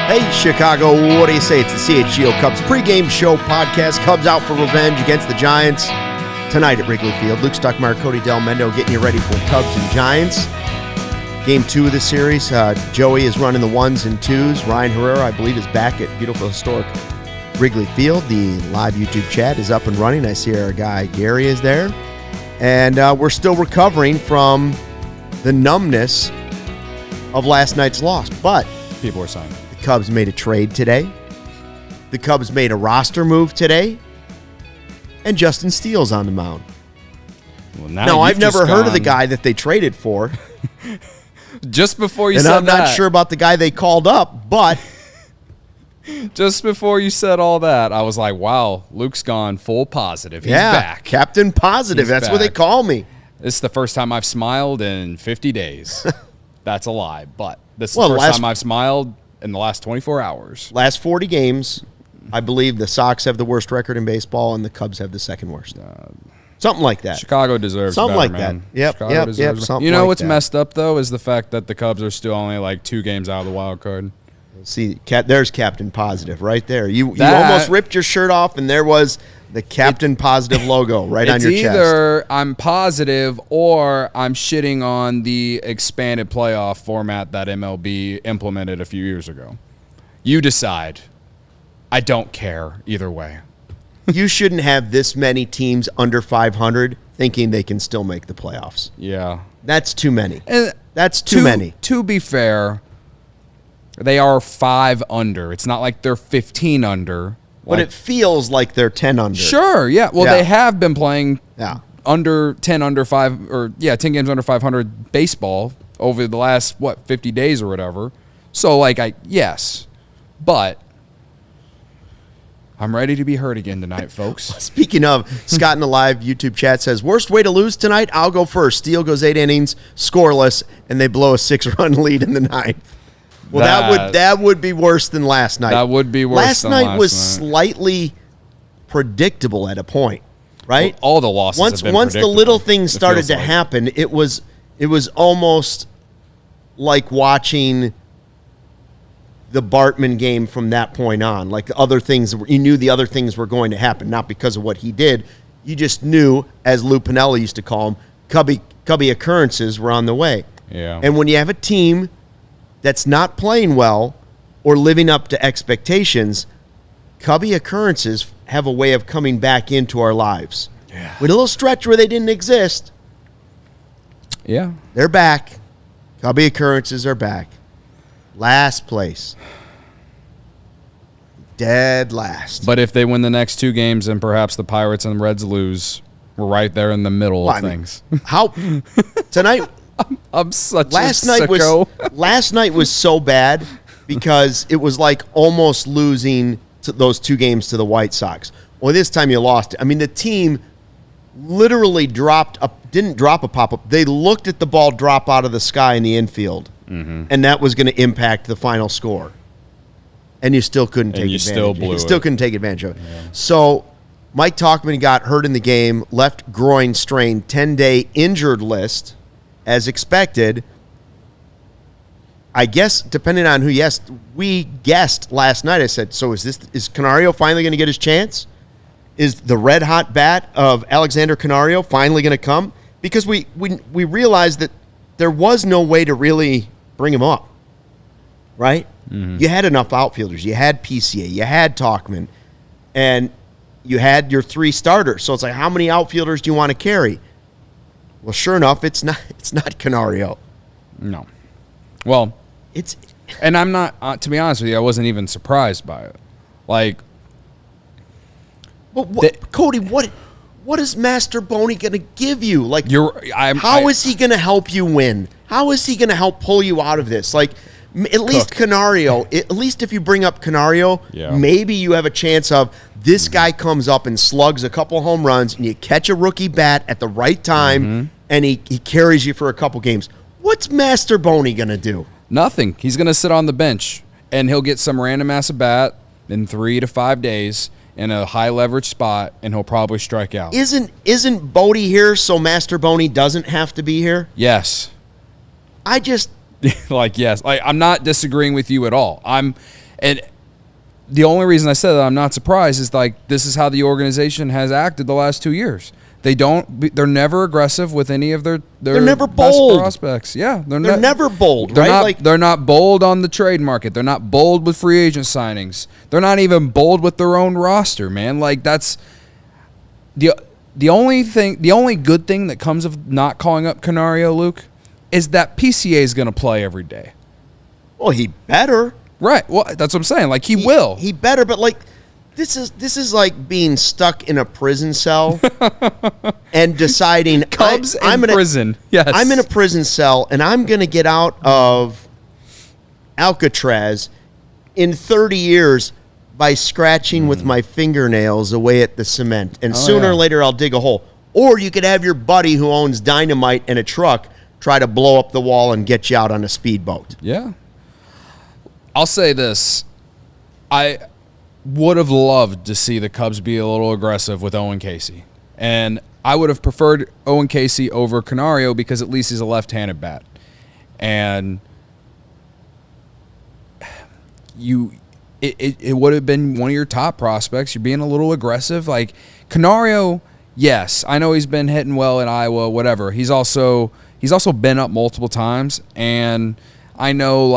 Hey, Chicago, what do you say? It's the CHGO Cubs Pregame Podcast. Cubs out for revenge against the Giants tonight at Wrigley Field. Luke Stuckmeyer, Cody Delmendo getting you ready for Cubs and Giants. Game 2 of the series. Joey is running the 1s and 2s. Ryan Herrera, I believe, is back at beautiful, historic Wrigley Field. The live YouTube chat is up and running. I see our guy Gary is there. And we're still recovering from the numbness of last night's loss. But people are saying the Cubs made a trade today. The Cubs made a roster move today. And Justin Steele's on the mound. Well, now I've never heard of the guy that they traded for. Just before you said that. And I'm not that, sure about the guy they called up, but just before you said all that, I was like, wow, Luke's gone full positive. He's back. Captain Positive. That's what they call me. This is the first time I've smiled in 50 days. That's a lie, but this is the first time I've smiled in the last 24 hours. Last 40 games, I believe the Sox have the worst record in baseball and the Cubs have the second worst. Something like that. Chicago deserves something better, like man. That. Yep. You know what's messed up, though, is the fact that the Cubs are still only like 2 games out of the wild card. See, there's Captain Positive right there. You almost ripped your shirt off, and there was the Captain Positive logo right on your chest. It's either I'm positive or I'm shitting on the expanded playoff format that MLB implemented a few years ago. You decide. I don't care either way. You shouldn't have this many teams under 500 thinking they can still make the playoffs. Yeah. That's too many. That's too many. To be fair, they are 5 under. It's not like they're 15 under. But it feels like they're 10 under. Sure, yeah. Well, they have been playing under 10 under 5 or 10 games under 500 baseball over the last 50 days or whatever. So yes. But I'm ready to be hurt again tonight, folks. Speaking of, Scott in the live YouTube chat says, worst way to lose tonight? I'll go first. Steele goes 8 innings, scoreless, and they blow a 6-run lead in the 9th. Well, that would be worse than last night. That would be worse than last night. Last night was slightly predictable at a point, right? Well, all the losses have been once the little things started to like happen, it was almost like watching the Bartman game from that point on. Like the other things, you knew the other things were going to happen, not because of what he did. You just knew, as Lou Piniella used to call them, Cubby occurrences were on the way. Yeah. And when you have a team that's not playing well or living up to expectations, Cubby occurrences have a way of coming back into our lives. Yeah. With a little stretch where they didn't exist. Yeah. They're back. Cubby occurrences are back. Last place. Dead last. But if they win the next 2 games and perhaps the Pirates and Reds lose, we're right there in the middle of things. How tonight? I'm such a sicko. Last night was so bad because it was like almost losing those 2 games to the White Sox. Well, this time you lost. I mean, the team literally didn't drop a pop-up. They looked at the ball drop out of the sky in the infield, and that was going to impact the final score. And you still couldn't take advantage. You still couldn't take advantage of it. Yeah. So Mike Tauchman got hurt in the game, left groin strain, 10-day injured list. As expected, I guess, depending on who you asked, we guessed last night. I said, so is Canario finally going to get his chance? Is the red-hot bat of Alexander Canario finally going to come? Because we realized that there was no way to really bring him up, right? Mm-hmm. You had enough outfielders. You had PCA. You had Tauchman. And you had your 3 starters. So it's like, how many outfielders do you want to carry? Well, sure enough, it's not Canario. No. Well, and I'm not, to be honest with you, I wasn't even surprised by it. Like, but Cody, what what is Master Boney going to give you? Like, how is he going to help you win? How is he going to help pull you out of this? Like, at least Canario, at least if you bring up Canario, maybe you have a chance of this guy comes up and slugs a couple home runs and you catch a rookie bat at the right time and he carries you for a couple games. What's Master Boney going to do? Nothing. He's going to sit on the bench and he'll get some random ass at bat in 3 to 5 days in a high leverage spot, and he'll probably strike out. Isn't Bodie here so Master Boney doesn't have to be here? Yes. I just yes. I'm not disagreeing with you at all. And the only reason I said that I'm not surprised is this is how the organization has acted the last 2 years. They're never aggressive with any of their they're never best bold prospects. Yeah, they're never bold. They're right? they're not bold on the trade market. They're not bold with free agent signings. They're not even bold with their own roster, man. That's the only good thing that comes of not calling up Canario, Luke, is that PCA is going to play every day. Well, he better. Right. Well, that's what I'm saying. He will. He better, but this is like being stuck in a prison cell and deciding Cubs in prison. Yes. I'm in a prison cell and I'm going to get out of Alcatraz in 30 years by scratching with my fingernails away at the cement. And sooner or later I'll dig a hole. Or you could have your buddy who owns dynamite and a truck try to blow up the wall and get you out on a speedboat. Yeah. I'll say this. I would have loved to see the Cubs be a little aggressive with Owen Casey. And I would have preferred Owen Casey over Canario because at least he's a left-handed bat. And it would have been one of your top prospects. You're being a little aggressive. Canario, yes, I know he's been hitting well in Iowa, whatever. He's also been up multiple times, and I know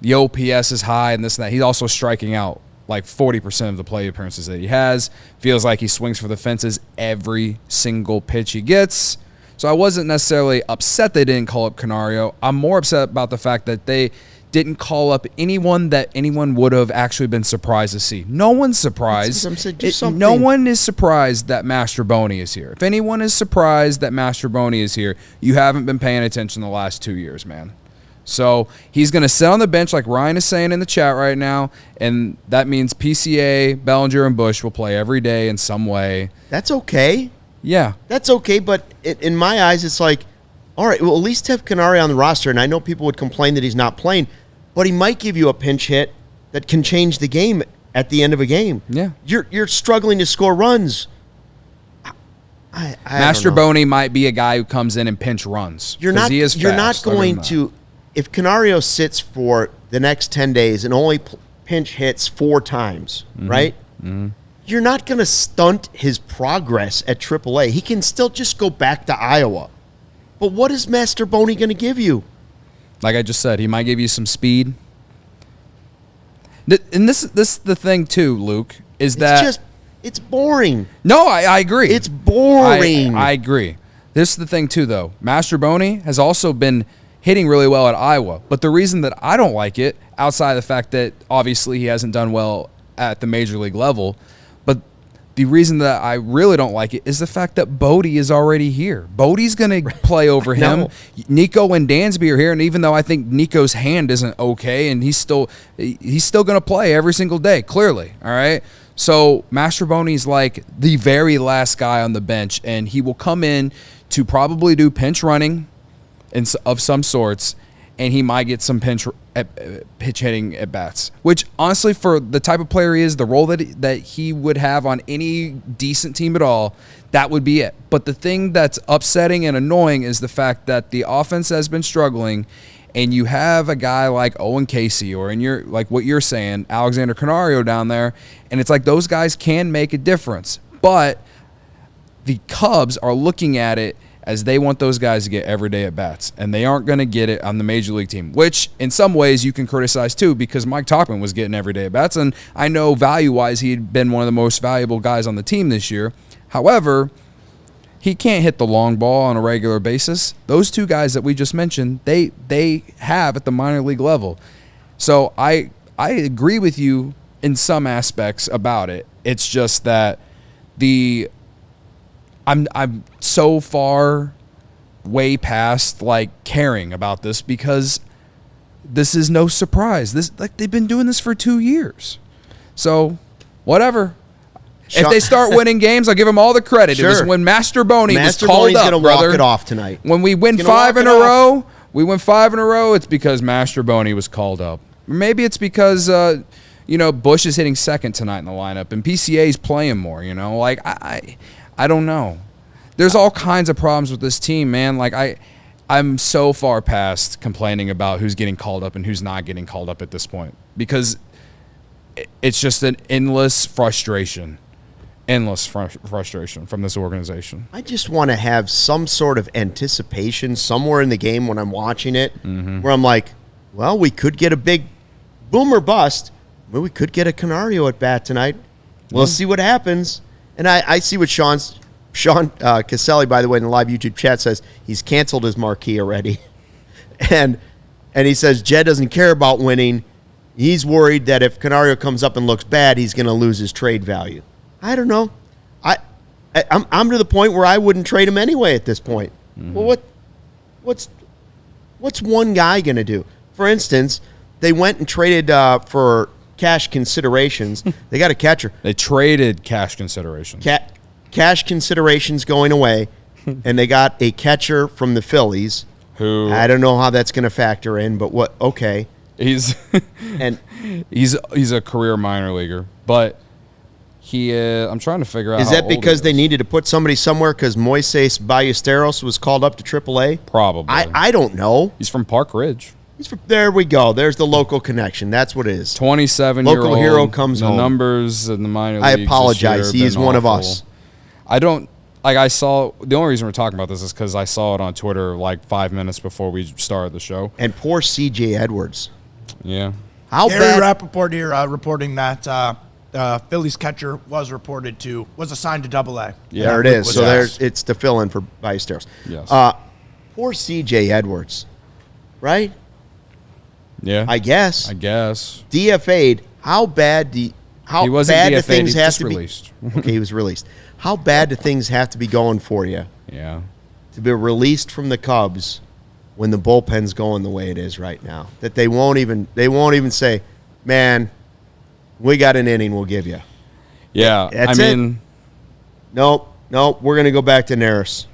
the OPS is high and this and that. He's also striking out 40% of the play appearances that he has. Feels like he swings for the fences every single pitch he gets. So I wasn't necessarily upset they didn't call up Canario. I'm more upset about the fact that they didn't call up anyone that anyone would have actually been surprised to see. No one's surprised. No one is surprised that Master Boney is here. If anyone is surprised that Master Boney is here, you haven't been paying attention the last 2 years, man. So he's going to sit on the bench like Ryan is saying in the chat right now, and that means PCA, Bellinger, and Bush will play every day in some way. That's okay. Yeah. That's okay, but in my eyes, it's all right, well, at least have Canario on the roster, and I know people would complain that he's not playing, but he might give you a pinch hit that can change the game at the end of a game. Yeah. You're struggling to score runs. Master Boney might be a guy who comes in and pinch runs. You're not going to... If Canario sits for the next 10 days and only pinch hits 4 times, right? Mm-hmm. You're not going to stunt his progress at AAA. He can still just go back to Iowa. But what is Master Boney going to give you? Like I just said, he might give you some speed. And this is the thing too, Luke, is that it's boring. No, I agree. It's boring. I agree. This is the thing too, though. Master Boney has also been hitting really well at Iowa. But the reason that I don't like it, outside of the fact that obviously he hasn't done well at the major league level, but the reason that I really don't like it is the fact that Bodie is already here. Bodie's going to play over him. No. Nico and Dansby are here, and even though I think Nico's hand isn't okay, and he's still going to play every single day, clearly, all right? So Master Boney's the very last guy on the bench, and he will come in to probably do pinch running of some sorts, and he might get some pitch hitting at bats. Which honestly, for the type of player he is, the role that he would have on any decent team at all, that would be it. But the thing that's upsetting and annoying is the fact that the offense has been struggling, and you have a guy like Owen Casey, or in your what you're saying, Alexander Canario down there, and it's those guys can make a difference. But the Cubs are looking at it as they want those guys to get everyday at-bats, and they aren't going to get it on the Major League team, which in some ways you can criticize too, because Mike Tauchman was getting everyday at-bats, and I know value-wise he had been one of the most valuable guys on the team this year. However, he can't hit the long ball on a regular basis. Those two guys that we just mentioned, they have at the minor league level. So I agree with you in some aspects about it. It's just that I'm so far way past like caring about this because this is no surprise. They've been doing this for 2 years. So, whatever. If they start winning games, I'll give them all the credit. Sure. It was when Master Boney was called Boney's up, gonna brother. walk it off tonight. When we win 5 in a row, it's because Master Boney was called up. Maybe it's because Bush is hitting second tonight in the lineup and PCA's playing more. Like I don't know. There's all kinds of problems with this team, man. Like I'm so far past complaining about who's getting called up and who's not getting called up at this point because it's just an endless frustration from this organization. I just want to have some sort of anticipation somewhere in the game when I'm watching it where I'm like, well, we could get a big boom or bust. Well, we could get a Canario at bat tonight. We'll see what happens. And I see what Sean Caselli, by the way, in the live YouTube chat says he's canceled his marquee already. and he says Jed doesn't care about winning. He's worried that if Canario comes up and looks bad, he's going to lose his trade value. I don't know. I'm to the point where I wouldn't trade him anyway at this point. Well, what's one guy going to do? For instance, they went and traded for cash considerations. They got a catcher. They traded cash considerations. Cash considerations going away, and they got a catcher from the Phillies. Who I don't know how that's going to factor in, but what? Okay, he's a career minor leaguer, but he. I'm trying to figure out. Is that because they needed to put somebody somewhere because Moises Ballesteros was called up to AAA? Probably. I don't know. He's from Park Ridge. There we go. There's the local connection. That's what it is. 27-year-old. Local hero comes home. The numbers in the minor leagues. I apologize. He is one of us. I don't like. I saw the only reason we're talking about this is because I saw it on Twitter like 5 minutes before we started the show. And poor C.J. Edwards. Yeah. How Gary bad? Rappaport here reporting that Phillies catcher was assigned to AA. Yeah. There it is. So it's to fill in for Ballesteros. Yes. Poor C.J. Edwards. Right? Yeah. I guess. DFA'd. How bad he wasn't bad do DFA'd, things he's have just to released. be? Okay, he was released. How bad do things have to be going for you Yeah. to be released from the Cubs when the bullpen's going the way it is right now? That they won't even say, man, we got an inning we'll give you. Yeah. That's it. Nope, we're going to go back to Neris.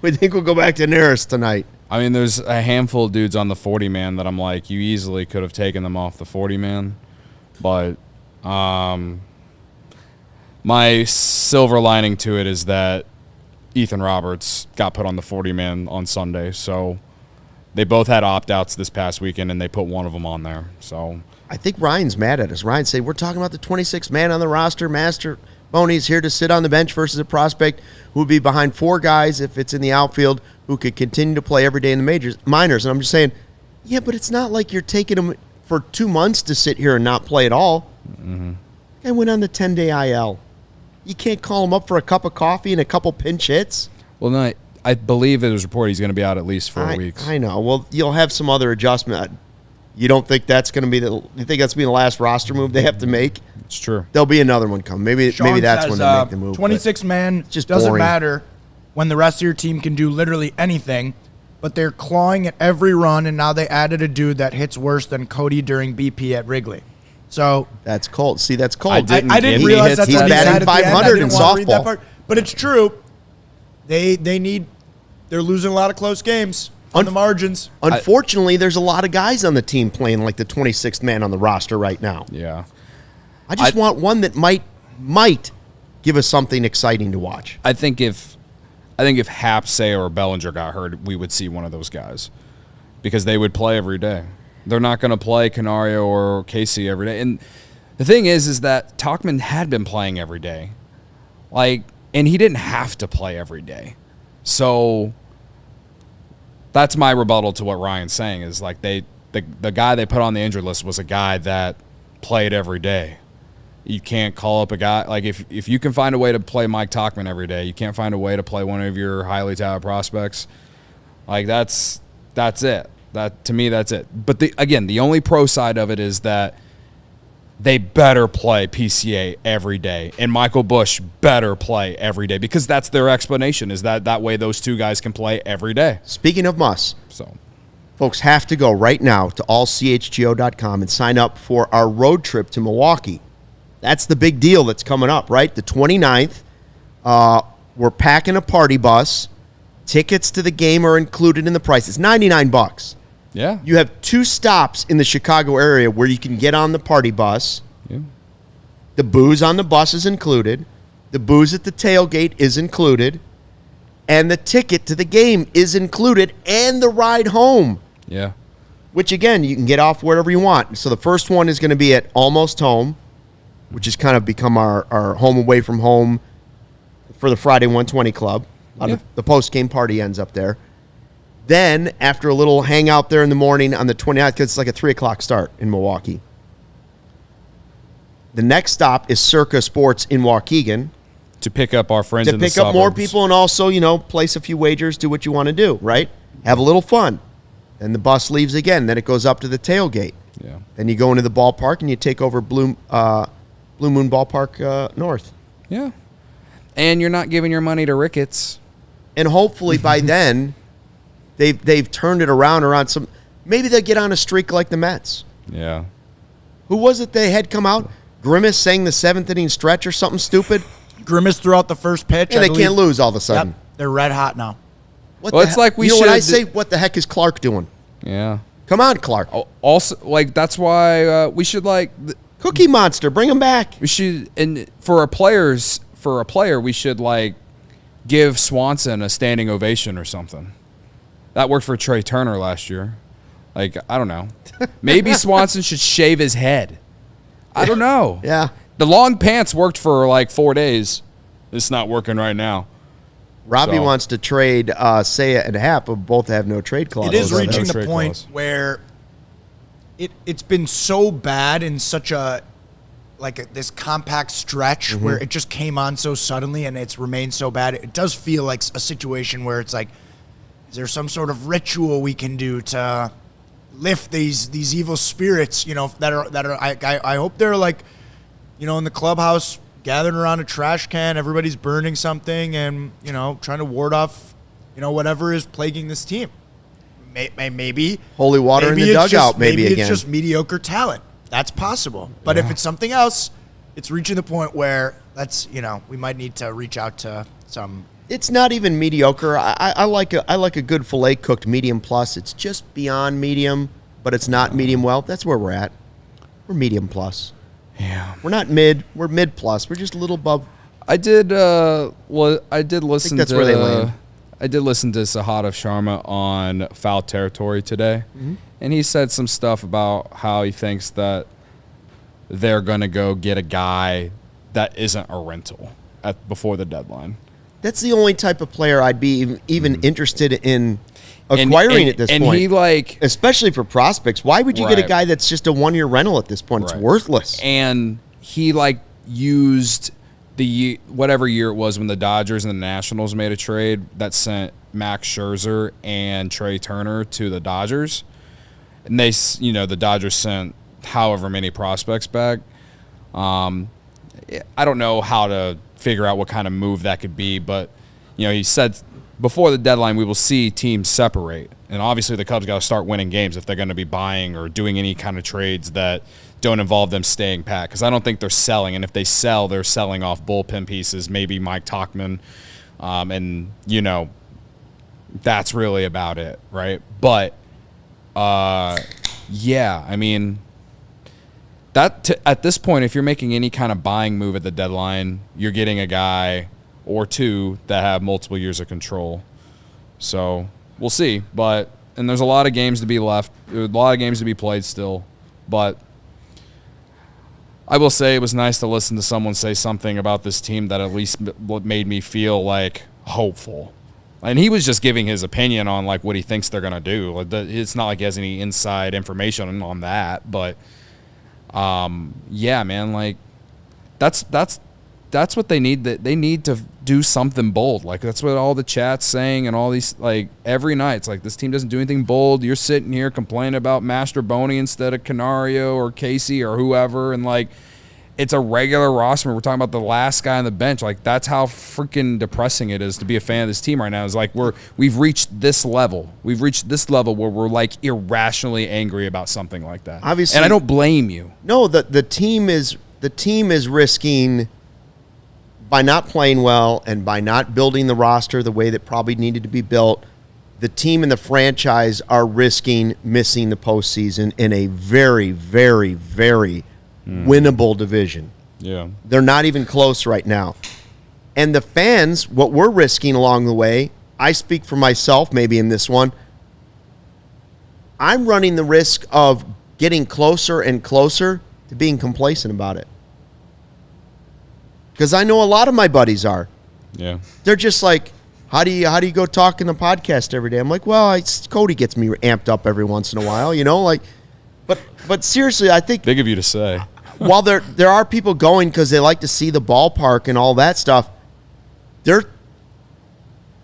We think we'll go back to Neris tonight. I mean, there's a handful of dudes on the 40-man that I'm like, you easily could have taken them off the 40-man. But my silver lining to it is that Ethan Roberts got put on the 40-man on Sunday. So they both had opt-outs this past weekend, and they put one of them on there. So I think Ryan's mad at us. Ryan said, we're talking about the 26th man on the roster. Master Boney's here to sit on the bench versus a prospect who would be behind 4 guys if it's in the outfield who could continue to play every day in the minors. And I'm just saying, yeah, but it's not like you're taking him for 2 months to sit here and not play at all. Mm-hmm. Guy went on the 10-day IL. You can't call him up for a cup of coffee and a couple pinch hits. Well, no, I believe it was reported he's going to be out at least 4 weeks. I know. Well, you'll have some other adjustment. You don't think that's going to be you think that's going to be the last roster move they have to make? It's true. There'll be another one coming. Maybe that's when they make the move. 26-man just doesn't boring. matter when the rest of your team can do literally anything, but they're clawing at every run, and now they added a dude that hits worse than Cody during BP at Wrigley. So that's cold. See, that's cold. I didn't realize that's he's what he said batting at the end. 500 I didn't in want to read that softball. part, but it's true. They're losing a lot of close games on the margins. Unfortunately, there's a lot of guys on the team playing like the 26th man on the roster right now. Yeah. I just want one that might give us something exciting to watch. I think if Happ, Say, or Bellinger got hurt, we would see one of those guys because they would play every day. They're not going to play Canario or Casey every day. And the thing is that Tauchman had been playing every day. And he didn't have to play every day. So that's my rebuttal to what Ryan's saying is like the guy they put on the injured list was a guy that played every day. You can't call up a guy like if you can find a way to play Mike Tauchman every day, you can't find a way to play one of your highly touted prospects. Like that's it. That to me that's it. But the only pro side of it is that they better play PCA every day, and Michael Busch better play every day, because that's their explanation, is that way those two guys can play every day. Speaking of muss, So, folks have to go right now to allchgo.com and sign up for our road trip to Milwaukee. That's the big deal that's coming up, right? The 29th. We're packing a party bus. Tickets to the game are included in the price. It's $99. yeah. You have 2 stops in the Chicago area where you can get on the party bus. Yeah. The booze on the bus is included. The booze at the tailgate is included. And the ticket to the game is included, and the ride home. Yeah. Which, again, you can get off wherever you want. So the first one is going to be at Almost Home, which has kind of become our home away from home for the Friday 120 Club. The post-game party ends up there. Then, after a little hangout there in the morning on the 29th, because it's like a 3 o'clock start in Milwaukee, the next stop is Circa Sports in Waukegan. To pick up our friends To in the pick up more suburbs. people and also, place a few wagers, do what you want to do, right? Have a little fun. Then the bus leaves again. Then it goes up to the tailgate. Yeah. Then you go into the ballpark and you take over Blue Moon Ballpark North. Yeah. And you're not giving your money to Ricketts. And hopefully by then, they've turned it around some. Maybe they'll get on a streak like the Mets. Yeah. Who was it they had come out? Grimace sang the 7th inning stretch or something stupid? Grimace threw out the first pitch. And they can't lose all of a Yep, sudden. they're red hot now. What Well, the it's he- like we you know what I should- say? What the heck is Clark doing? Yeah. Come on, Clark. Also, like, that's why we should, like, Cookie Monster, bring him back. we should, and for a player, we should, like, give Swanson a standing ovation or something. That worked for Trey Turner last year. Like, I don't know. Maybe Swanson should shave his head. I don't know. Yeah. The long pants worked for like 4 days. It's not working right now. Robbie So- wants to trade Seiya and Happ, but both have no trade clause. It is those are reaching no the trade point clause. where it's been so bad in such this compact stretch where it just came on so suddenly and it's remained so bad. It does feel like a situation where it's like, is there some sort of ritual we can do to lift these evil spirits? That are. I hope they're like, in the clubhouse gathered around a trash can. Everybody's burning something and trying to ward off, whatever is plaguing this team. Maybe Holy water in the it's dugout, just, maybe it's again. just mediocre talent. That's possible. But if it's something else, it's reaching the point where we might need to reach out to some. It's not even mediocre. I like a good filet cooked medium plus. It's just beyond medium, but it's not medium well. That's where we're at. We're medium plus. Yeah. We're not mid. We're mid plus. We're just a little above. I did listen that's to where they land. I did listen to Sahadev Sharma on Foul Territory today, and he said some stuff about how he thinks that they're going to go get a guy that isn't a rental before the deadline. That's the only type of player I'd be even interested in acquiring at this and point. he especially for prospects. Why would you get a Right. guy that's just a 1-year rental at this point? It's Right. worthless. And he used whatever year it was when the Dodgers and the Nationals made a trade that sent Max Scherzer and Trey Turner to the Dodgers, and the Dodgers sent however many prospects back. I don't know how to figure out what kind of move that could be, but he said before the deadline we will see teams separate, and obviously the Cubs got to start winning games if they're going to be buying or doing any kind of trades that don't involve them staying pat, because I don't think they're selling, and if they sell, they're selling off bullpen pieces, maybe Mike Tauchman, and that's really about it, right? But yeah, I mean, at this point, if you're making any kind of buying move at the deadline, you're getting a guy or two that have multiple years of control. So we'll see. And there's a lot of games to be left, a lot of games to be played still. But I will say it was nice to listen to someone say something about this team that at least made me feel like hopeful. And he was just giving his opinion on like what he thinks they're gonna do. It's not like he has any inside information on that, but yeah, man, like that's that's what they need. That they need to do something bold. Like that's what all the chat's saying, and all these like every night. It's like this team doesn't do anything bold. You're sitting here complaining about Mastroboni instead of Canario or Casey or whoever, and like it's a regular roster. We're talking about the last guy on the bench. Like that's how freaking depressing it is to be a fan of this team right now. It's like we've reached this level. We've reached this level where we're like irrationally angry about something like that. Obviously, and I don't blame you. No, the team is risking, by not playing well and by not building the roster the way that probably needed to be built. The team and the franchise are risking missing the postseason in a very, very, very winnable division. Yeah. They're not even close right now. And the fans, what we're risking along the way, I speak for myself maybe in this one, I'm running the risk of getting closer and closer to being complacent about it. Because I know a lot of my buddies are. Yeah. They're just like, how do you go talk in the podcast every day? I'm like, well, Cody gets me amped up every once in a while, like. But seriously, I think Big of you to say. While there are people going because they like to see the ballpark and all that stuff, they're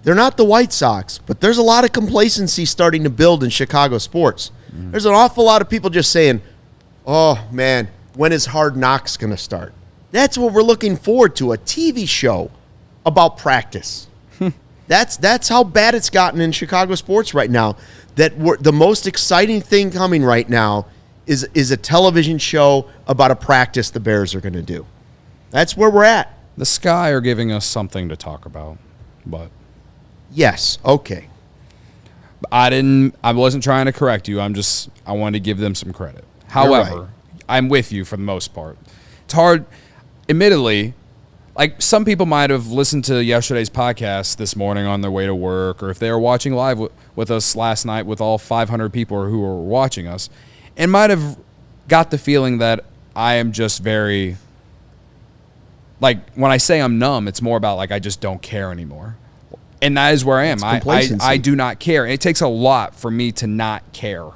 not the White Sox, but there's a lot of complacency starting to build in Chicago sports. There's an awful lot of people just saying, oh, man, when is Hard Knocks going to start? That's what we're looking forward to, a TV show about practice. That's how bad it's gotten in Chicago sports right now. The most exciting thing coming right now is a television show about a practice the Bears are going to do. That's where we're at. The Sky are giving us something to talk about, but yes, okay. I wasn't trying to correct you. I wanted to give them some credit. However, right. I'm with you for the most part. It's hard, admittedly. Like some people might have listened to yesterday's podcast this morning on their way to work, or if they were watching live with us last night with all 500 people who were watching us, and might have got the feeling that I am just very, like when I say I'm numb, it's more about like I just don't care anymore. And that is where I am. I do not care. And it takes a lot for me to not care.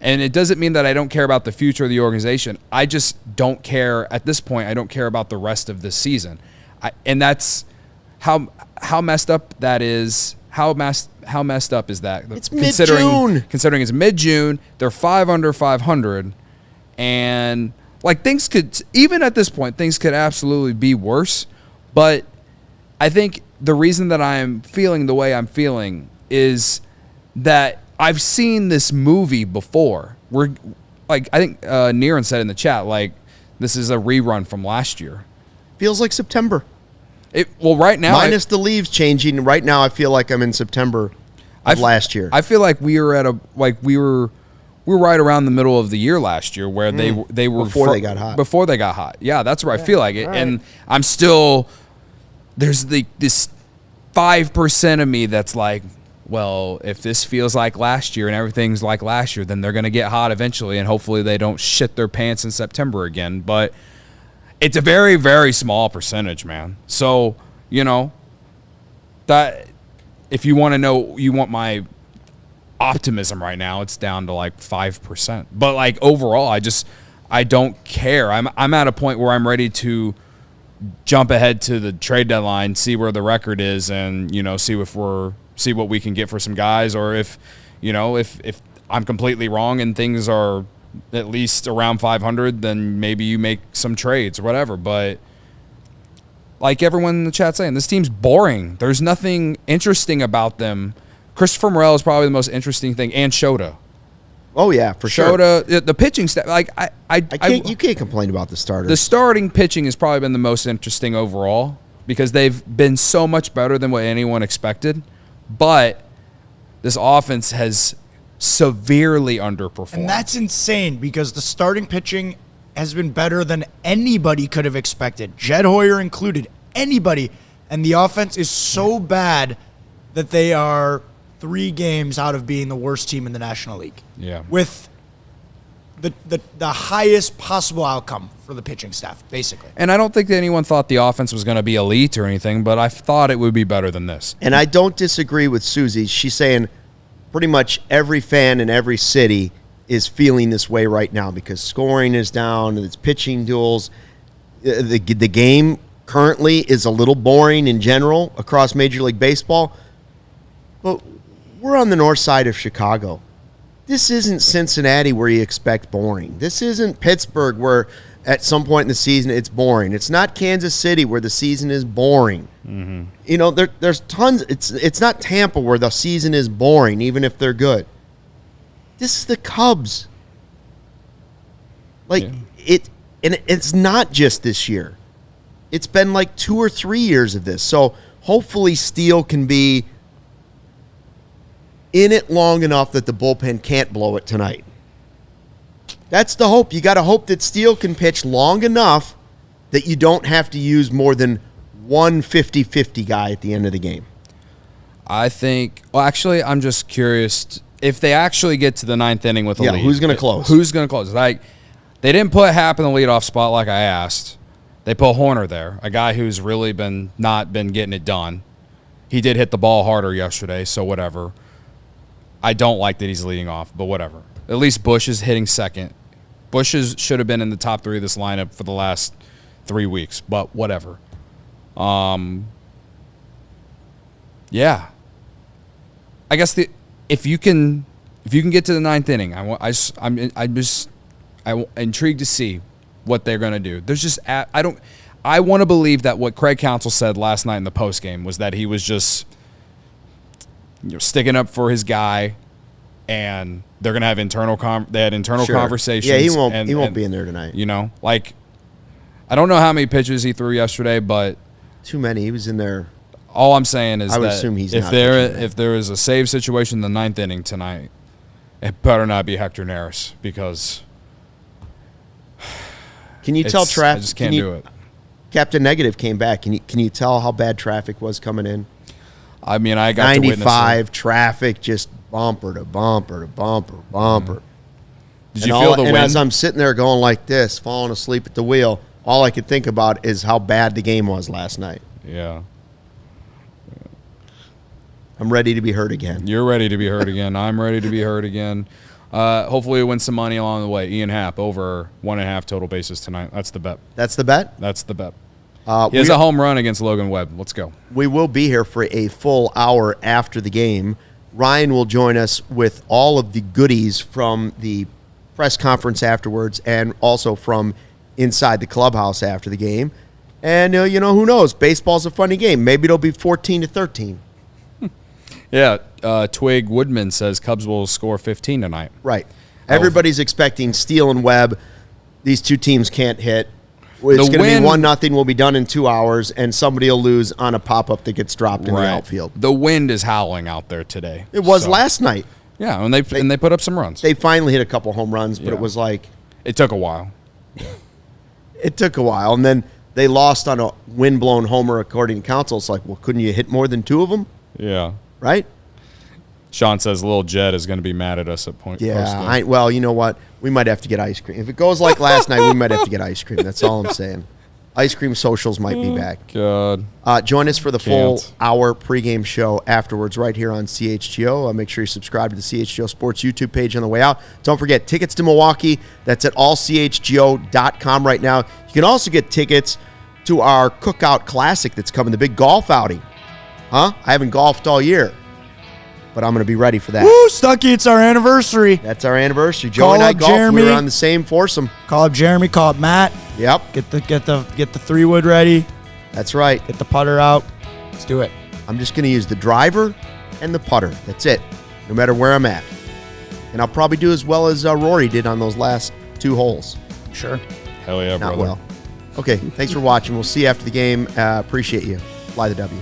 And it doesn't mean that I don't care about the future of the organization. I just don't care at this point. I don't care about the rest of this season. And that's how messed up that is. How messed up is that? It's mid-June. Considering it's mid-June, they're 5 under 500, and like things could, even at this point, things could absolutely be worse. But I think the reason that I'm feeling the way I'm feeling is that I've seen this movie before. I think Niran said in the chat, like this is a rerun from last year. Feels like September. Right now, minus the leaves changing. Right now, I feel like I'm in September of last year. I feel like we were right around the middle of the year last year, where they were before they got hot. Before they got hot, yeah, that's where I feel like it. Right. And I'm still there's this 5% of me that's like, well, if this feels like last year and everything's like last year, then they're gonna get hot eventually, and hopefully they don't shit their pants in September again. But it's a very, very small percentage, man. So, that if you want to know, you want my optimism right now, it's down to like 5%. But like overall, I don't care. I'm at a point where I'm ready to jump ahead to the trade deadline, see where the record is, and see what we can get for some guys, or if I'm completely wrong and things are at least around 500, then maybe you make some trades or whatever. But like everyone in the chat saying, this team's boring. There's nothing interesting about them. Christopher Morel is probably the most interesting thing, and Shota. Oh yeah, for sure. Shota, the pitching staff. Like you can't complain about the starters. The starting pitching has probably been the most interesting overall because they've been so much better than what anyone expected. But this offense has severely underperformed. And that's insane because the starting pitching has been better than anybody could have expected. Jed Hoyer included, anybody. And the offense is so bad that they are 3 games out of being the worst team in the National League. Yeah. With the highest possible outcome for the pitching staff, basically. And I don't think that anyone thought the offense was going to be elite or anything, but I thought it would be better than this. And I don't disagree with Susie. She's saying pretty much every fan in every city is feeling this way right now because scoring is down and it's pitching duels. The game currently is a little boring in general across Major League Baseball. But we're on the north side of Chicago. This isn't Cincinnati where you expect boring. This isn't Pittsburgh where at some point in the season it's boring. It's not Kansas City where the season is boring. Mm-hmm. You know, there's tons. It's not Tampa where the season is boring, even if they're good. This is the Cubs. Like, and it's not just this year. It's been like 2 or 3 years of this. So hopefully Steele can be in it long enough that the bullpen can't blow it tonight. That's the hope. You got to hope that Steele can pitch long enough that you don't have to use more than one 50-50 guy at the end of the game. I think, well, actually, I'm just curious if they actually get to the ninth inning with a lead. Who's going to close? Who's going to close? Like, they didn't put Happ in the leadoff spot like I asked. They put Horner there, a guy who's really not been getting it done. He did hit the ball harder yesterday, so whatever. I don't like that he's leading off, but whatever. At least Bush is hitting second. Bush should have been in the top 3 of this lineup for the last 3 weeks, but whatever. Yeah. I guess if you can get to the ninth inning, I'm intrigued to see what they're going to do. There's just I want to believe that what Craig Counsell said last night in the postgame was that he was just sticking up for his guy, and they're going to have internal conversations. Yeah, he won't be in there tonight. You know, like, I don't know how many pitches he threw yesterday, but too many. He was in there. All I'm saying is I would that assume he's if not there is a save situation in the ninth inning tonight, it better not be Hector Neris, because can you tell traffic? I just can't do it. Captain Negative came back. Can you tell how bad traffic was coming in? I mean, I got 95 traffic, just bumper to bumper to bumper. Did you feel the wind? And as I'm sitting there going like this, falling asleep at the wheel, all I could think about is how bad the game was last night. Yeah. I'm ready to be hurt again. You're ready to be hurt again. I'm ready to be hurt again. Hopefully we win some money along the way. Ian Happ over 1.5 total bases tonight. That's the bet. That's the bet? That's the bet. He has a home run against Logan Webb. Let's go. We will be here for a full hour after the game. Ryan will join us with all of the goodies from the press conference afterwards and also from inside the clubhouse after the game. And, who knows? Baseball's a funny game. Maybe it'll be 14-13. Yeah. Twig Woodman says Cubs will score 15 tonight. Right. Everybody's expecting Steele and Webb. These two teams can't hit. It's going to be 1-0. We'll be done in 2 hours, and somebody will lose on a pop-up that gets dropped in the outfield. The wind is howling out there today. It was last night. Yeah, and they put up some runs. They finally hit a couple home runs, but it was like... It took a while. It took a while, and then they lost on a wind-blown homer, according to Counsell. It's like, well, couldn't you hit more than 2 of them? Yeah. Right? Sean says Lil Jed is going to be mad at us at point. Yeah, well, you know what? We might have to get ice cream. If it goes like last night, we might have to get ice cream. That's all I'm saying. Ice cream socials might be back. God. Join us for the full hour pregame show afterwards right here on CHGO. Make sure you subscribe to the CHGO Sports YouTube page on the way out. Don't forget, tickets to Milwaukee. That's at allchgo.com right now. You can also get tickets to our Cookout Classic that's coming, the big golf outing. I haven't golfed all year, but I'm going to be ready for that. Woo, Stucky, it's our anniversary. That's our anniversary. Joe and I golfed. We were on the same foursome. Call up Jeremy, call up Matt. Yep. Get the 3-wood ready. That's right. Get the putter out. Let's do it. I'm just going to use the driver and the putter. That's it, no matter where I'm at. And I'll probably do as well as Rory did on those last 2 holes. Sure. Hell yeah, Not brother. well. Okay, thanks for watching. We'll see you after the game. Appreciate you. Fly the W.